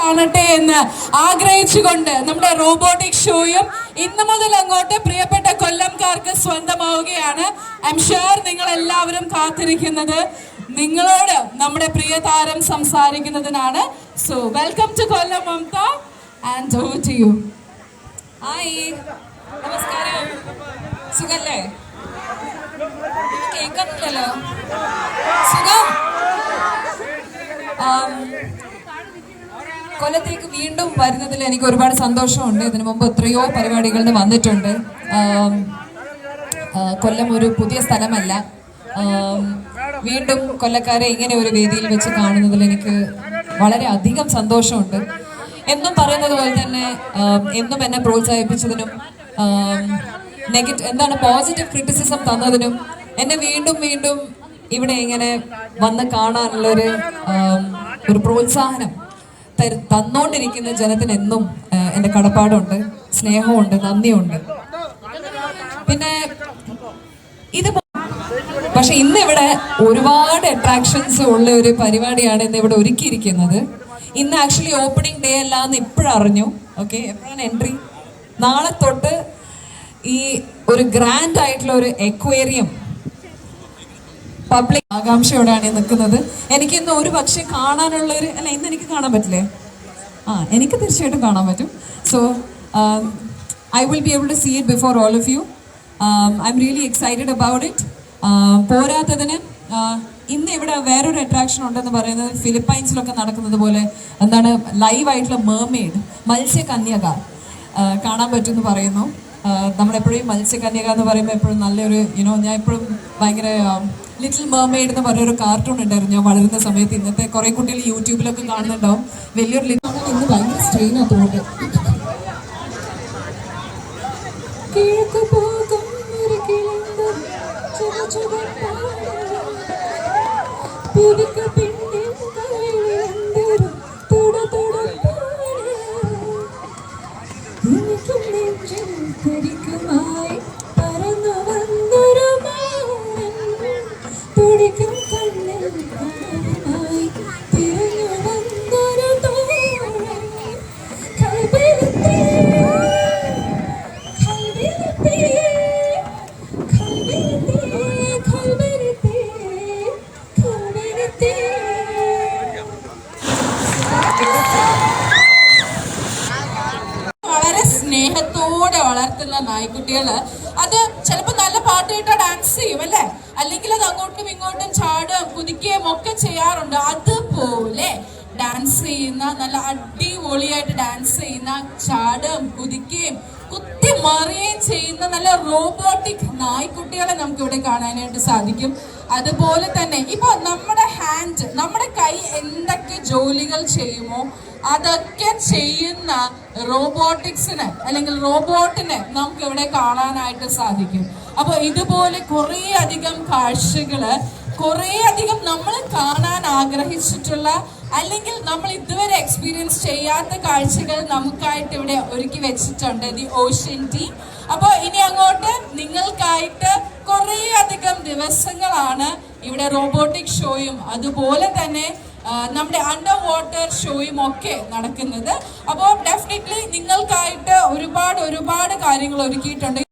കാണട്ടെ എന്ന് ആഗ്രഹിച്ചുകൊണ്ട് നമ്മുടെ റോബോട്ടിക് ഷോയും ഇന്നു മുതൽ അങ്ങോട്ട് പ്രിയപ്പെട്ട കൊല്ലംകാർക്ക് സ്വന്തമാവുകയാണ്. ഐ എം ഷുവർ നിങ്ങൾ എല്ലാവരും കാത്തിരിക്കുന്നത് നിങ്ങളോട് നമ്മുടെ പ്രിയ താരം സംസാരിക്കുന്നതിനാണ്. So welcome to Kollam Mamata and over to you. Hi, നമസ്കാരം. സുഖല്ലേ? കേൾക്കുന്നില്ലല്ലോ. സുഖം. കൊല്ലത്തേക്ക് വീണ്ടും വരുന്നതിൽ എനിക്ക് ഒരുപാട് സന്തോഷമുണ്ട്. ഇതിനു മുമ്പ് എത്രയോ പരിപാടികളിൽ വന്നിട്ടുണ്ട്. കൊല്ലം ഒരു പുതിയ സ്ഥലമല്ല. വീണ്ടും കൊല്ലക്കാരെ ഇങ്ങനെ ഒരു വേദിയിൽ വെച്ച് കാണുന്നതിൽ എനിക്ക് വളരെ അധികം സന്തോഷമുണ്ട്. എന്നും പറയുന്നത് പോലെ തന്നെ എന്നും എന്നെ പ്രോത്സാഹിപ്പിച്ചതിനും പോസിറ്റീവ് ക്രിറ്റിസിസം തന്നതിനും എന്നെ വീണ്ടും വീണ്ടും ഇവിടെ ഇങ്ങനെ വന്ന് കാണാനുള്ള ഒരു പ്രോത്സാഹനം തന്നോണ്ടിരിക്കുന്ന ജനത്തിന് എന്നും എൻ്റെ കടപ്പാടുണ്ട്, സ്നേഹമുണ്ട്, നന്ദിയുണ്ട്. പിന്നെ പക്ഷെ ഇന്ന് ഇവിടെ ഒരുപാട് അട്രാക്ഷൻസ് ഉള്ള ഒരു പരിപാടിയാണ് ഇന്ന് ഇവിടെ ഒരുക്കിയിരിക്കുന്നത്. ഇന്ന് ആക്ച്വലി ഓപ്പണിംഗ് ഡേ അല്ല എന്ന് ഇപ്പോഴറിഞ്ഞു. ഓക്കെ, എപ്പോഴാണ് എൻട്രി? നാളെ തൊട്ട് ഈ ഒരു ഗ്രാൻഡ് ആയിട്ടുള്ള ഒരു എക്വേറിയം പബ്ലിക് ആകാംക്ഷയോടാണ് നിൽക്കുന്നത്. എനിക്കിന്ന് ഒരു പക്ഷെ കാണാനുള്ള ഇന്ന് എനിക്ക് കാണാൻ പറ്റില്ലേ? എനിക്ക് തീർച്ചയായിട്ടും കാണാൻ പറ്റും. So I will be able to see it before all of you. I'm really excited about it. പോരാത്തതിന് ഇന്ന് ഇവിടെ വേറൊരു അട്രാക്ഷൻ ഉണ്ടെന്ന് പറയുന്നത് ഫിലിപ്പൈൻസിലൊക്കെ നടക്കുന്നത് പോലെ ലൈവായിട്ടുള്ള മെർമെയ്ഡ്, മത്സ്യകന്യക കാണാൻ പറ്റുമെന്ന് പറയുന്നു. നമ്മളെപ്പോഴും മത്സ്യകന്യക എന്ന് പറയുമ്പോൾ എപ്പോഴും നല്ലൊരു ഞാൻ എപ്പോഴും ഭയങ്കര ലിറ്റിൽ മെർമെയ്ഡ് എന്ന് പറഞ്ഞൊരു കാർട്ടൂൺ ഉണ്ടായിരുന്നു ഞാൻ വളരുന്ന സമയത്ത്. ഇന്നത്തെ കുറെ കുട്ടികൾ യൂട്യൂബിലൊക്കെ കാണുന്നുണ്ടാവും. വലിയൊരു ഇന്ന് ഭയങ്കര സ്ട്രെയിൻ ആത്തോണ്ട് സ്നേഹത്തോടെ വളർത്തുന്ന നായ്ക്കുട്ടികള് അത് ചിലപ്പോ നല്ല പാട്ട് കേട്ടാ ഡാൻസ് ചെയ്യും അല്ലേ, അല്ലെങ്കിൽ അത് അങ്ങോട്ടും ഇങ്ങോട്ടും ചാടുകയും കുതിക്കുകയും ഒക്കെ ചെയ്യാറുണ്ട്. അതുപോലെ ഡാൻസ് ചെയ്യുന്ന, നല്ല അടിപൊളിയായിട്ട് ഡാൻസ് ചെയ്യുന്ന, ചാടുകയും കുതിക്കുകയും കുത്തി മറിയുകയും ചെയ്യുന്ന നല്ല റോബോട്ടിക് നായ്ക്കുട്ടികളെ നമുക്ക് ഇവിടെ കാണാനായിട്ട് സാധിക്കും. അതുപോലെ തന്നെ ഇപ്പൊ നമ്മുടെ കൈ എന്തൊക്കെ ജോലികൾ ചെയ്യുമോ അതൊക്കെ ചെയ്യുന്ന റോബോട്ടിക്സിന് അല്ലെങ്കിൽ റോബോട്ടിനെ നമുക്ക് ഇവിടെ കാണാനായിട്ട് സാധിക്കും. അപ്പൊ ഇതുപോലെ കുറേ അധികം കാഴ്ചകള്, കുറേ അധികം നമ്മൾ കാണാൻ ആഗ്രഹിച്ചിട്ടുള്ള അല്ലെങ്കിൽ നമ്മൾ ഇതുവരെ എക്സ്പീരിയൻസ് ചെയ്യാത്ത കാഴ്ചകൾ നമുക്കായിട്ട് ഇവിടെ ഒരുക്കി വെച്ചിട്ടുണ്ട് ദി ഓഷ്യൻ ടീം. അപ്പോൾ ഇനി അങ്ങോട്ട് നിങ്ങൾക്കായിട്ട് കുറേ അധികം ദിവസങ്ങളാണ് ഇവിടെ റോബോട്ടിക് ഷോയും അതുപോലെ തന്നെ നമ്മുടെ അണ്ടർ വാട്ടർ ഷോയും ഒക്കെ നടക്കുന്നത്. അപ്പോൾ ഡെഫിനറ്റ്ലി നിങ്ങൾക്കായിട്ട് ഒരുപാട് കാര്യങ്ങൾ ഒരുക്കിയിട്ടുണ്ട്.